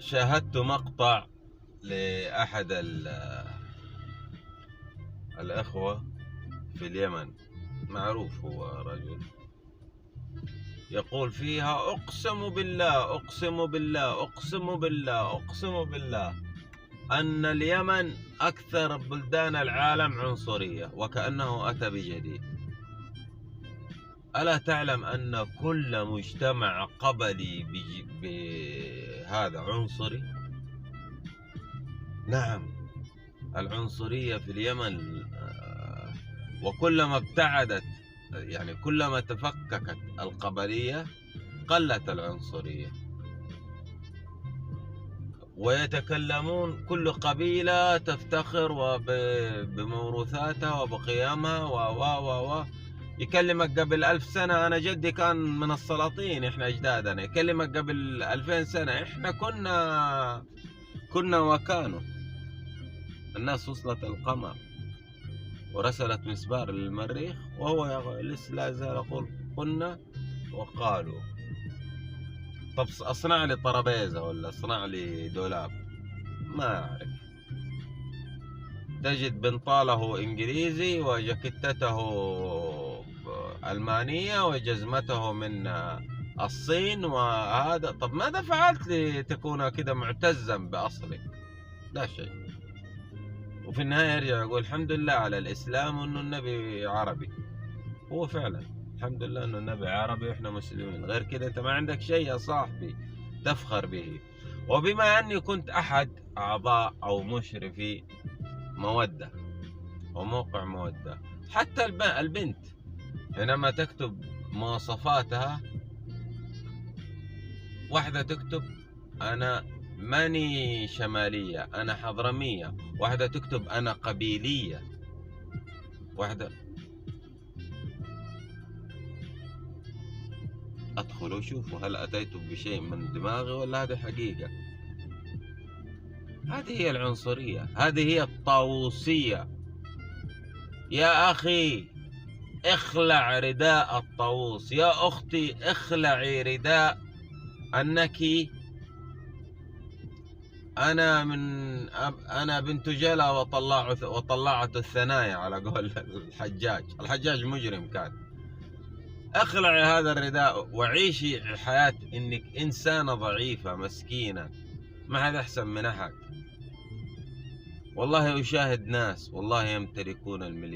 شاهدت مقطع لأحد الأخوة في اليمن، معروف هو رجل، يقول فيها: أقسم بالله أقسم بالله أقسم بالله أقسم بالله أن اليمن أكثر بلدان العالم عنصرية، وكأنه أتى بجديد. ألا تعلم أن كل مجتمع قبلي بهذا عنصري؟ نعم، العنصرية في اليمن، وكلما ابتعدت، يعني كلما تفككت القبلية قلت العنصرية. ويتكلمون، كل قبيلة تفتخر بموروثاتها وبقيمها و يكلمك قبل 1000 سنة أنا جدي كان من السلاطين، إحنا أجدادنا. يكلمك قبل 2000 سنة إحنا كنا وكانوا. الناس وصلت القمر ورسلت مسبار للمريخ، وهو لسه لا زال يقول كنا وقالوا. طب أصنع لي طرابيزة ولا أصنع لي دولاب؟ ما أعرف. تجد بنطاله إنجليزي وجاكيتته ألمانية وجزمته من الصين وهذا. طب ماذا فعلت لتكون كده معتزا بأصلك؟ لا شيء. وفي النهاية يرجع يقول الحمد لله على الإسلام وأنه النبي عربي. هو فعلا الحمد لله أنه النبي عربي وإحنا مسلمين، غير كده أنت ما عندك شيء يا صاحبي تفخر به. وبما أني كنت أحد أعضاء أو مشرفي مودة وموقع مودة، حتى البنت حينما تكتب مواصفاتها، واحدة تكتب أنا ماني شمالية أنا حضرمية، واحدة تكتب أنا قبيلية، واحدة. أدخل وشوفوا هل أتيت بشيء من دماغي ولا هذه حقيقة. هذه هي العنصرية، هذه هي الطاووسية. يا أخي اخلع رداء الطاووس، يا أختي اخلعي رداء أنك أنا بنت جلا وطلعت الثنايا على قول الحجاج مجرم كان. اخلعي هذا الرداء وعيشي حياة انك انسانة ضعيفة مسكينة، ما حد احسن من احد. والله اشاهد ناس والله يمتلكون المليار.